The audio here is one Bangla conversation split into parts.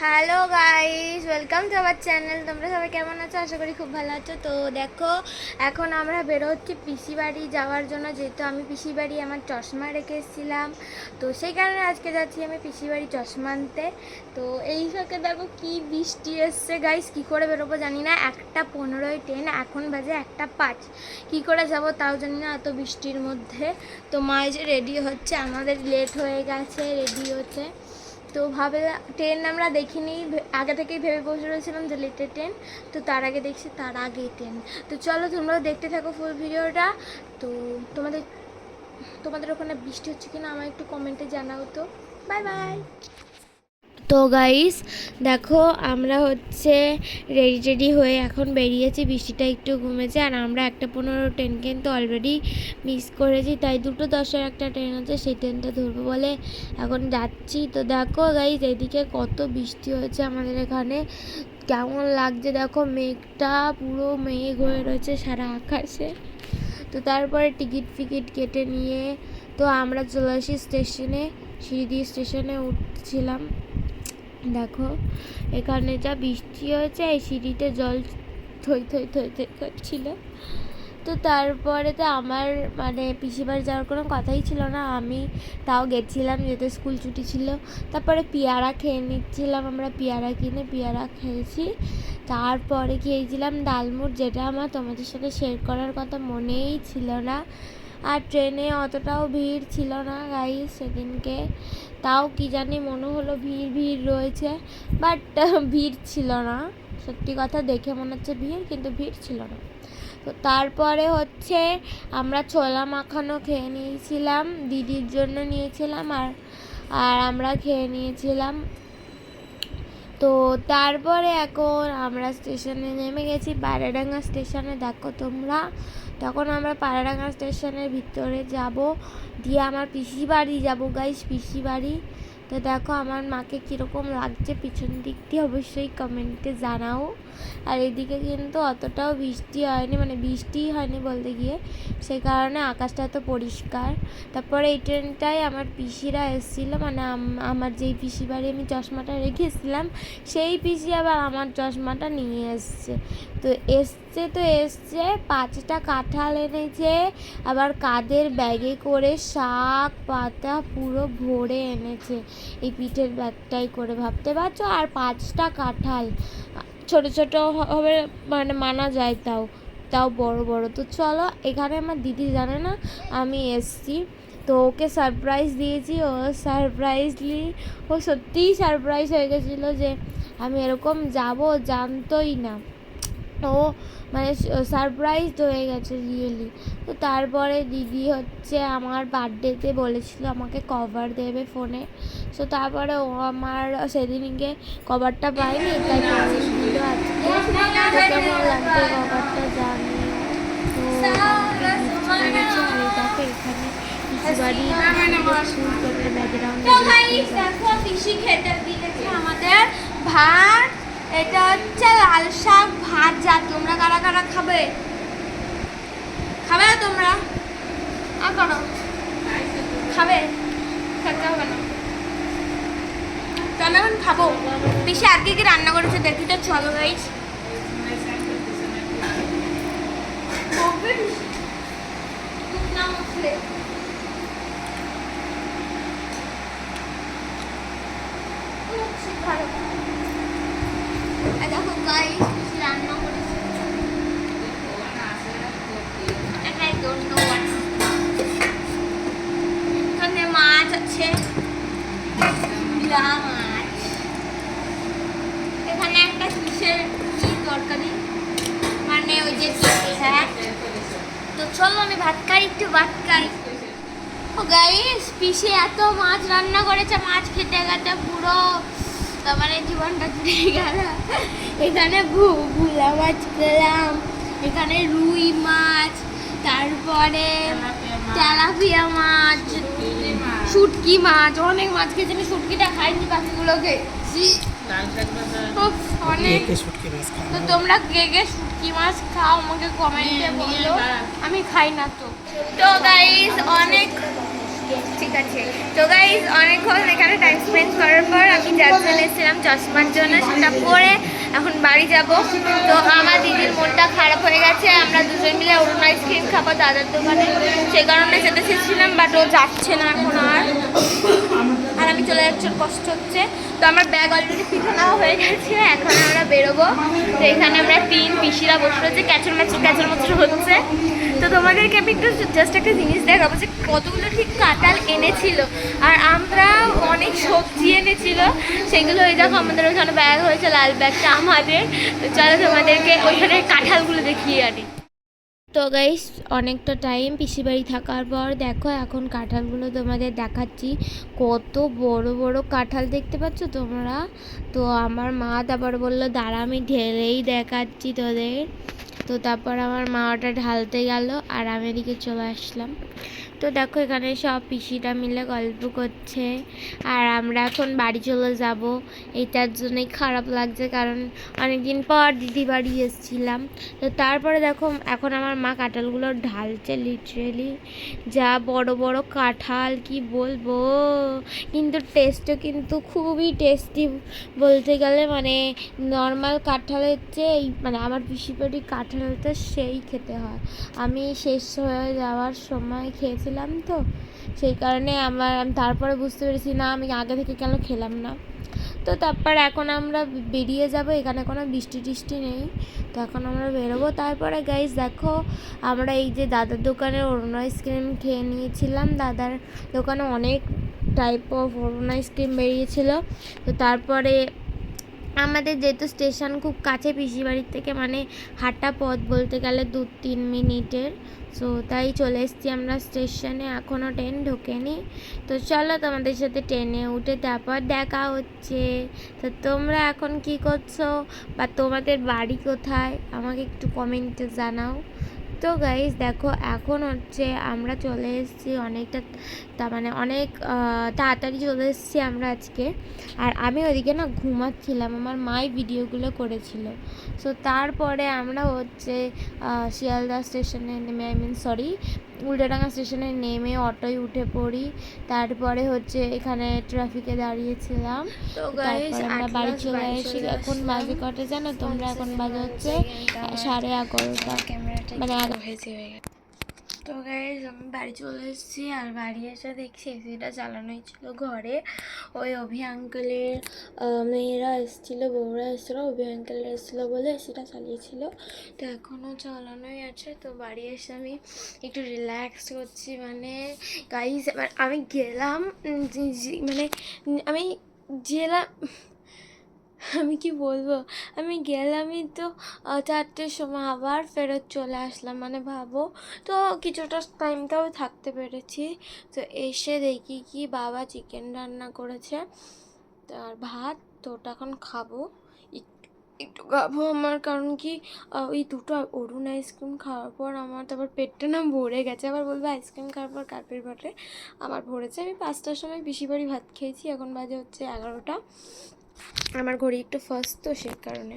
Hello guys, welcome to our channel. তোমরা সবাই কেমন আছো? আশা করি খুব ভালো আছো। তো দেখো, এখন আমরা বেরো হচ্ছি পিসি বাড়ি যাওয়ার জন্য, যেহেতু আমি পিসি বাড়ি আমার চশমা রেখে এসেছিলাম। তো সেই কারণে আজকে যাচ্ছি আমি পিসি বাড়ি চশমা আনতে। তো এই ফাঁকে দেখো কি বৃষ্টি এসছে গাইস, কী করে বেরোবো জানি না। 1:15 ট্রেন, এখন বাজে 1:05। কী করে যাব তাও জানি না এত বৃষ্টির মধ্যে। তো মা যে রেডি হচ্ছে, আমাদের লেট হয়ে গেছে রেডি হচ্ছে। তো ট্রেন আমরা দেখিনি, আগে থেকেই ভেবে বসে রয়েছিলাম যে লেটের ট্রেন। তো তার আগে দেখছি তার আগেই ট্রেন। তো চলো তোমরাও দেখতে থাকো ফুল ভিডিওটা। তো তোমাদের তোমাদের ওখানে বৃষ্টি হচ্ছে কিনা আমার একটু কমেন্টে জানাও। তো বাই বাই। তো গাইস দেখো, আমরা হচ্ছে রেডি হয়ে এখন বেরিয়েছি। বৃষ্টিটা একটু কমেছে, আর আমরা 1:15 ট্রেন কিন্তু অলরেডি মিস করেছি, তাই 2:10 একটা ট্রেন আছে, সেই ট্রেনটা ধরবো বলে এখন যাচ্ছি। তো দেখো গাইস, এদিকে কত বৃষ্টি হয়েছে আমাদের এখানে, কেমন লাগছে দেখো, মেঘটা পুরো মেঘ হয়ে রয়েছে সারা আকাশে। তো তারপরে টিকিট ফিকিট কেটে নিয়ে তো আমরা চলে আসি স্টেশনে, সিঁড়ি স্টেশনে উঠছিলাম। দেখো এখানে যা বৃষ্টি হয়েছে, এই সিঁড়িতে জল থই থই থই থই করছিল। তো তারপরে তো আমার পিসিবার যাওয়ার কোনো কথাই ছিল না, আমি তাও গেছিলাম যেহেতু স্কুল ছুটি ছিল। তারপরে পেয়ারা খেয়ে নিচ্ছিলাম, আমরা পেয়ারা কিনে পেয়ারা খেয়েছি। তারপরে খেয়েছিলাম ডালমুট, যেটা আমার তোমাদের সাথে শেয়ার করার কথা মনেই ছিল না। আর ট্রেনে অতটাও ভিড় ছিল না গাইস সেদিনকে, তাও কি জানি মনে হলো ভিড় রয়েছে, বাট ভিড় ছিল না। সত্যি কথা, দেখে মনে হচ্ছে ভিড়, কিন্তু ভিড় ছিল না। তো তারপরে হচ্ছে আমরা ছোলা মাখানো খেয়ে নিয়েছিলাম, দিদির জন্য নিয়েছিলাম, আর আমরা খেয়ে নিয়েছিলাম। তো তারপরে এখন আমরা স্টেশনে নেমে গেছি, পায়রাডাঙ্গা স্টেশনে। দেখো তোমরা, তখন আমরা পায়রাডাঙ্গা স্টেশনের ভিতরে যাব, দিয়ে আমার পিসি বাড়ি যাবো গাইস, পিসি বাড়ি। তো দেখো আমার মাকে কীরকম লাগছে পিছন দিক দিয়ে অবশ্যই কমেন্টে জানাও। আর এদিকে কিন্তু অতটাও বৃষ্টি হয়নি, বৃষ্টিই হয়নি বলতে গিয়ে, সেই কারণে আকাশটা এত পরিষ্কার। তারপরে এই ট্রেনটায় আমার পিসিরা এসেছিলো, আমার যেই পিসি বাড়ি আমি চশমাটা রেখেছিলাম, সেই পিসি আবার আমার চশমাটা নিয়ে এসছে। তো এসছে 5টা কাঁঠাল এনেছে, আবার কাঁধের ব্যাগে করে শাক পাতা পুরো ভরে এনেছে, এই পিঠের ব্যাগটাই করে, ভাবতে পারছো। আর 5টা কাঁঠাল, ছোট ছোট হবে মানা যায়, তাও বড় বড়। তো চলো, এখানে আমার দিদি জানে না আমি এসছি, তো ওকে সারপ্রাইজ দিয়েছি। ও সত্যিই সারপ্রাইজ হয়ে গেছিলো যে আমি এরকম যাব, জানতোই না ও, সারপ্রাইজ হয়ে গেছে রিয়েলি। তো তারপরে দিদি হচ্ছে আমার বার্থডেতে বলেছিল আমাকে কভার দেবে ফোনে। তো তারপরে ও আমার সেদিনকে কভারটা পাইনি, তাই পরে দিল আজকে। তো কেমন লাগছে কভারটা জানি। তো আর দেখো এখানে পিসি বাড়ি পিসি খেতে দিয়েছে আমাদের ভাত। এটা হচ্ছে লাল শাক ভাজা। তোমরা কারা কারা খাবে? খাবে না তোমরা? আর করো খাবে, খেতে হবে না। তো আমি এখন খাবো। পিসি আর কি রান্না করেছে দেখি, তো চলো গাইস। দেখো গাইস, পিসি রান্না করেছে, এখানে মাছ আছে, মাছ, এখানে একটা কিসের কি তরকারি, ওই যে হ্যাঁ। তো চলো আমি ভাত খাই, একটু ভাত খাই। ও গাইস, পিসি এত মাছ রান্না করেছে, মাছ খেতে খেতে পুরো জীবনটা জুড়ে গেল। এখানে ভুলা মাছ খেলাম, এখানে রুই মাছ, তারপরে তেলাপিয়া মাছ, শুটকি মাছ, অনেক মাছ খেয়েছি। আমি শুটকিটা খাইনি, বাকিগুলো খেয়েছি। তো তোমরা কে কে শুটকি মাছ খাও আমাকে কমেন্টে বলো, আমি খাই না। তো গাইস, অনেক ঠিক আছে। তো গাইজ অনেকক্ষণ এখানে টাইম স্পেন্ড করার পর আমি যার জন্য এসেছিলাম চশমার জন্য, সেটা পরে এখন বাড়ি যাব। তো আমার দিদির মনটা খারাপ হয়ে গেছে, আমরা দুজন মিলে অরুণ আইসক্রিম খাবো দাদার দোকানে, সেই কারণে যেতে চেয়েছিলাম, বাট ও যাচ্ছে না এখন আর আমি চলে যাচ্ছি, ওর কষ্ট হচ্ছে। তো আমার ব্যাগ অলরেডি পিছানো হয়ে গেছে, এখন আমরা বেরোবো। তো এখানে আমরা পিসিরা বসে রয়েছে, ক্যাচর ম্যাচর হচ্ছে। তো তোমাদেরকে আমি একটু জাস্ট একটা জিনিস দেখাবো যে কতগুলো ঠিক কাঁঠাল এনেছিল, আর আমরা অনেক সবজি এনেছিল, সেগুলো ওই দেখো আমাদের ওইখানে ব্যাগ হয়েছে, লাল ব্যাগটা আমাদের। তো চলো তোমাদেরকে ওইখানে কাঁঠালগুলো দেখিয়ে আনি। তো গাইস অনেকটা টাইম পিসির বাড়ি থাকার পর দেখো এখন কাঁঠালগুলো তোমাদের দেখাচ্ছি, কত বড় বড় কাঁঠাল দেখতে পাচ্ছ তোমরা। তো আমার মা তারপর বললো দাঁড়া আমি ঢেলেই দেখাচ্ছি তোদের। তো তারপর আমার মা ওটা ঢালতে গেল আর আমি এদিকে চলে আসলাম। তো দেখো এখানে সব পিসিরা মিলে গল্প করছে, আর আমরা এখন বাড়ি চলে যাব। এইটার জন্যই খারাপ লাগছে, কারণ অনেকদিন পর দিদি বাড়ি এসেছিলাম। তো তারপরে দেখো এখন আমার মা কাঁঠালগুলো ঢালছে, লিটারেলি যা বড় বড় কাঁঠাল কি বলবো, কিন্তু টেস্টও কিন্তু খুবই টেস্টি বলতে গেলে, মানে নর্মাল কাঁঠালের চেয়ে মানে আমার পিসির বাড়ি কাঁঠালটা সেই খেতে হয়। আমি শেষ হয়ে যাওয়ার সময় খেয়েছিলাম, তো সেই কারণে আমি তারপরে বুঝতে পেরেছি না আমি আগে থেকে কেন খেলাম না। তো তারপর এখন আমরা বেরিয়ে যাব, এখানে কোনো বৃষ্টি টিষ্টি নেই, তো এখন আমরা বেরোবো। তারপরে গাইস দেখো আমরা এই যে দাদার দোকানে অরুণ আইসক্রিম খেয়ে নিয়েছিলাম, দাদার দোকানে অনেক টাইপ অফ অরুণ আইসক্রিম বেরিয়েছিল। তো তারপরে আমাদের যেহেতু স্টেশন খুব কাছে পিসির বাড়ির থেকে, মানে হাঁটা পথ বলতে গেলে 2-3 মিনিটের, সো তাই চলে এসেছি আমরা স্টেশনে, এখনও ট্রেন ঢোকেনি। তো চলো তোমাদের সাথে ট্রেনে উঠে তারপর দেখা হচ্ছে। তো তোমরা এখন কি করছো বা তোমাদের বাড়ি কোথায় আমাকে একটু কমেন্টে জানাও। তো গাইস দেখো এখন হচ্ছে আমরা চলে এসেছি অনেকটা, তার মানে অনেক তাড়াতাড়ি চলে এসেছি আমরা আজকে। আর আমি ওদিকে না ঘুমাচ্ছিলাম, আমার মাই ভিডিওগুলো করেছিল। সো তারপরে আমরা হচ্ছে শিয়ালদা স্টেশনে নেমে, উল্টাডাঙ্গা স্টেশনে নেমে অটোয় উঠে পড়ি। তারপরে হচ্ছে এখানে ট্রাফিকে দাঁড়িয়েছিলাম। তো গাইস আমরা বাড়ি চলে এসেছি। এখন বাজে কটা জানো তোমরা? এখন বাজে হচ্ছে 11:30, মানে হয়ে গেছে। তো গাইস আমি বাড়ি চলে এসেছি, আর বাড়ি এসে দেখছি এসিটা চালানোই ছিল ঘরে। ওই অভি আঙ্কেলের মেয়েরা এসেছিলো, বউরা এসেছিলো, অভি আঙ্কেল এসেছিলো বলে এসিটা চালিয়েছিল। তো এখনও চালানোই আছে। তো বাড়ি এসে আমি একটু রিল্যাক্স করছি, মানে গাইস এবার আমি গেলাম, মানে আমি গেলাম, আমি কি বলবো, আমি গেলামই তো 4টের সময়, আবার ফেরত চলে আসলাম, মানে ভাবো। তো কিছুটা টাইমটাও থাকতে পেরেছি। তো এসে দেখি কি বাবা চিকেন রান্না করেছে আর ভাত, তো ওটা এখন খাবো, একটু খাবো আমার, কারণ কি ওই দুটো অরুণ আইসক্রিম খাওয়ার পর আমার তারপর পেটটা না ভরে গেছে। আবার বলবো আইসক্রিম খাওয়ার পর কার্পের বটে আমার ভরেছে। আমি 5টার সময় বেশি বাড়ি ভাত খেয়েছি, এখন বাজে হচ্ছে 11টা। আমার ঘড়ি একটু ফাস্ট, তো সেই কারণে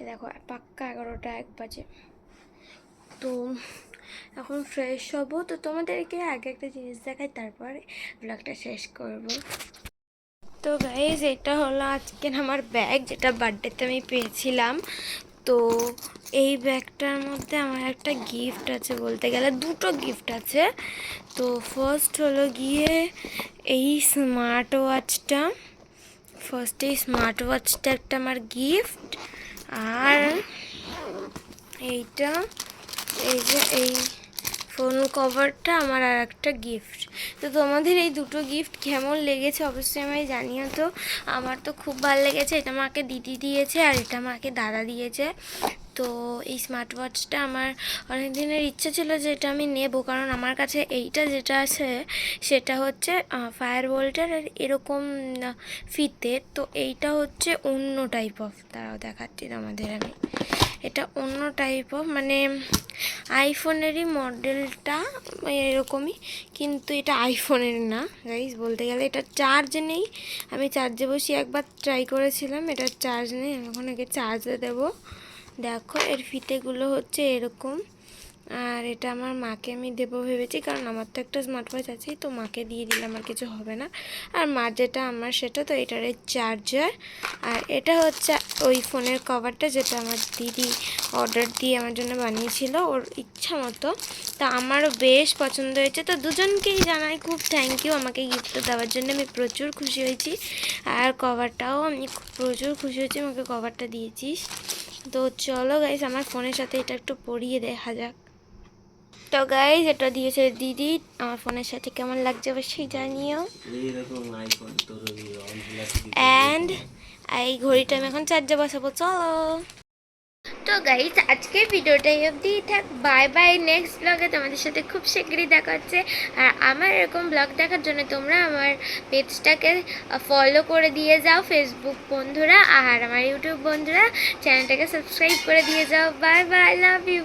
দেখো পাক্কা 11টা 1 বাজে। তো এখন ফ্রেশ হবো, তো তোমাদেরকে আগে একটা জিনিস দেখাই তারপরে ব্লগটা শেষ করব। তো গাইজ এটা হলো আজকের আমার ব্যাগ, যেটা বার্থডেতে আমি পেয়েছিলাম। তো এই ব্যাগটার মধ্যে আমার একটা গিফট আছে, বলতে গেলে দুটো গিফট আছে। তো ফার্স্ট হলো গিয়ে এই স্মার্ট ওয়াচটা, একটা আমার গিফট। আর এইটা, এই যে এই ফোন কভারটা আমার আর একটা গিফট। তো তোমাদের এই দুটো গিফট কেমন লেগেছে অবশ্যই আমায় জানিও। তো আমার তো খুব ভালো লেগেছে, এটা আমাকে দিদি দিয়েছে আর এটা আমাকে দাদা দিয়েছে। তো এই স্মার্ট ওয়াচটা আমার অনেক দিনের ইচ্ছা ছিল যে এটা আমি নেব, কারণ আমার কাছে এইটা যেটা আছে সেটা হচ্ছে ফায়ার বোল্টের আর এরকম ফিতে। তো এইটা হচ্ছে অন্য টাইপ অফ, তারাও দেখাচ্ছি তোমাদের আমি, এটা অন্য টাইপ অফ, মানে আইফোনেরই মডেলটা এরকমই, কিন্তু এটা আইফোনের না গাইস। বলতে গেলে এটা চার্জ নেই, আমি চার্জে বসিয়ে একবার ট্রাই করেছিলাম, এটা চার্জ নেই, আমি এখন একে চার্জে দেবো। দেখো এর ফিতেগুলো হচ্ছে এরকম, আর এটা আমার মাকে আমি দেবো ভেবেছি, কারণ আমার তো একটা স্মার্ট ওয়াচ আছেই, তো মাকে দিয়ে দিলে আমার কিছু হবে না। আর মার যেটা আমার সেটা, তো এটার চার্জার। আর এটা হচ্ছে ওই ফোনের কভারটা, যেটা আমার দিদি অর্ডার দিয়ে আমার জন্য বানিয়েছিল ওর ইচ্ছা মতো। তা আমারও বেশ পছন্দ হয়েছে, তো দুজনকেই জানাই খুব থ্যাংক ইউ আমাকে গিফটটা দেওয়ার জন্য। আমি প্রচুর খুশি হয়েছি। আর কভারটাও আমি প্রচুর খুশি হয়েছি আমাকে কভারটা দিয়েছিস। তো চলো গাইস, আমার ফোনের সাথে এটা একটু পরিয়ে দেখা যাক। তো গাইস, এটা দিয়েছে দিদি, আমার ফোনের সাথে কেমন লাগছে অবশ্যই জানিও। অ্যান্ড এই ঘড়িটা আমি এখন চার্জে বসাবো, চলো। তো গাইস, আজকের ভিডিওটা এই অবধি থাক। বাই বাই, নেক্সট ব্লগে তোমাদের সাথে খুব শীঘ্রই দেখা হচ্ছে। আর আমার এরকম ব্লগ দেখার জন্য তোমরা আমার পেজটাকে ফলো করে দিয়ে যাও, ফেসবুক বন্ধুরা, আর আমার ইউটিউব বন্ধুরা চ্যানেলটাকে সাবস্ক্রাইব করে দিয়ে যাও। Bye bye, love you.